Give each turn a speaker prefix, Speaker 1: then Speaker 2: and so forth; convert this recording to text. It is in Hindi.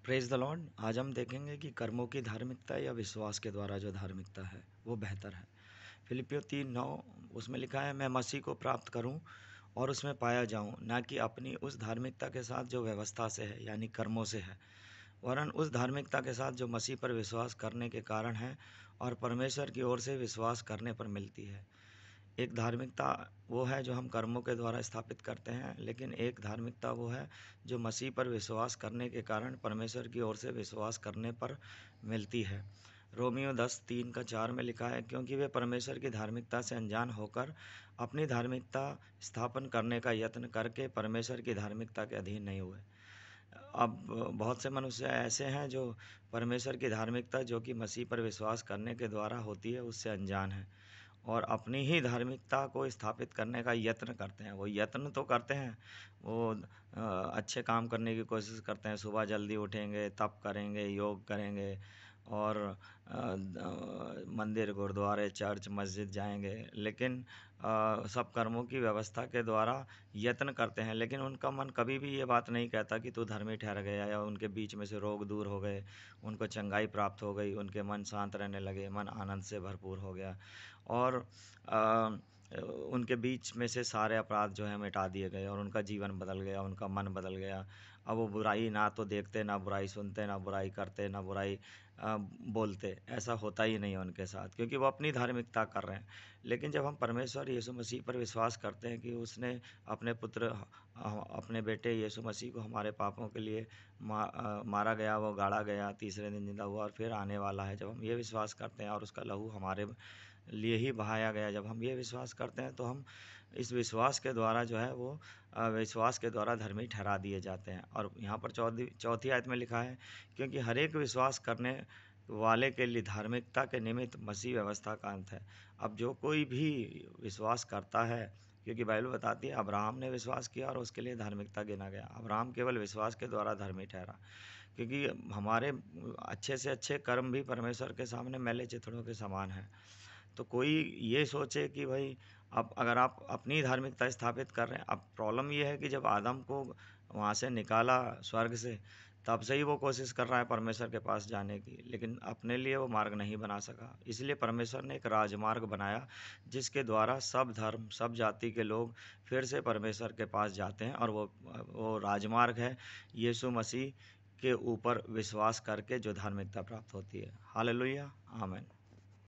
Speaker 1: Praise the Lord. आज हम देखेंगे कि कर्मों की धार्मिकता या विश्वास के द्वारा जो धार्मिकता है वो बेहतर है। फिलिपियो 3:9 उसमें लिखा है, मैं मसीह को प्राप्त करूं और उसमें पाया जाऊं, ना कि अपनी उस धार्मिकता के साथ जो व्यवस्था से है यानी कर्मों से है, वरन उस धार्मिकता के साथ जो मसीह पर विश्वास करने के कारण है और परमेश्वर की ओर से विश्वास करने पर मिलती है। एक धार्मिकता वो है जो हम कर्मों के द्वारा स्थापित करते हैं, लेकिन एक धार्मिकता वो है जो मसीह पर विश्वास करने के कारण परमेश्वर की ओर से विश्वास करने पर मिलती है। रोमियो 10:3-4 में लिखा है, क्योंकि वे परमेश्वर की धार्मिकता से अनजान होकर अपनी धार्मिकता स्थापन करने का यत्न करके परमेश्वर की धार्मिकता के अधीन नहीं हुए। अब बहुत से मनुष्य ऐसे हैं जो परमेश्वर की धार्मिकता जो कि मसीह पर विश्वास करने के द्वारा होती है उससे अनजान है और अपनी ही धार्मिकता को स्थापित करने का यत्न करते हैं। वो यत्न तो करते हैं, वो अच्छे काम करने की कोशिश करते हैं, सुबह जल्दी उठेंगे, तप करेंगे, योग करेंगे और मंदिर, गुरुद्वारे, चर्च, मस्जिद जाएंगे, लेकिन सब कर्मों की व्यवस्था के द्वारा यत्न करते हैं, लेकिन उनका मन कभी भी ये बात नहीं कहता कि तू धर्मी ठहर गया, या उनके बीच में से रोग दूर हो गए, उनको चंगाई प्राप्त हो गई, उनके मन शांत रहने लगे, मन आनंद से भरपूर हो गया और उनके बीच में से सारे अपराध जो है मिटा दिए गए और उनका जीवन बदल गया, उनका मन बदल गया। अब वो बुराई ना तो देखते, ना बुराई सुनते, ना बुराई करते, ना बुराई बोलते। ऐसा होता ही नहीं है उनके साथ, क्योंकि वो अपनी धार्मिकता कर रहे हैं। लेकिन जब हम परमेश्वर यीशु मसीह पर विश्वास करते हैं कि उसने अपने पुत्र अपने बेटे यीशु मसीह को हमारे पापों के लिए मारा गया, वो गाड़ा गया, तीसरे दिन जिंदा हुआ और फिर आने वाला है, जब हम ये विश्वास करते हैं और उसका लहू हमारे लिए ही बहाया गया, जब हम ये विश्वास करते हैं तो हम इस विश्वास के द्वारा जो है वो विश्वास के द्वारा धर्मी ठहरा दिए जाते हैं। और यहाँ पर चौथी आयत में लिखा है, क्योंकि हर एक विश्वास करने वाले के लिए धार्मिकता के निमित्त मसीह व्यवस्था का अंत है। अब जो कोई भी विश्वास करता है, क्योंकि बाइबल बताती है अब्राहम ने विश्वास किया और उसके लिए धार्मिकता गिना गया। अब्राहम केवल विश्वास के द्वारा धर्मी ठहरा, क्योंकि हमारे अच्छे से अच्छे कर्म भी परमेश्वर के सामने मैले चिथड़ों के समान हैं। तो कोई ये सोचे कि भाई, अब अगर आप अपनी धार्मिकता स्थापित कर रहे हैं, अब प्रॉब्लम ये है कि जब आदम को वहाँ से निकाला स्वर्ग से, तब से ही वो कोशिश कर रहा है परमेश्वर के पास जाने की, लेकिन अपने लिए वो मार्ग नहीं बना सका। इसलिए परमेश्वर ने एक राजमार्ग बनाया जिसके द्वारा सब धर्म, सब जाति के लोग फिर से परमेश्वर के पास जाते हैं, और वो राजमार्ग है यीशु मसीह के ऊपर विश्वास करके जो धार्मिकता प्राप्त होती है। हालेलुया, आमीन।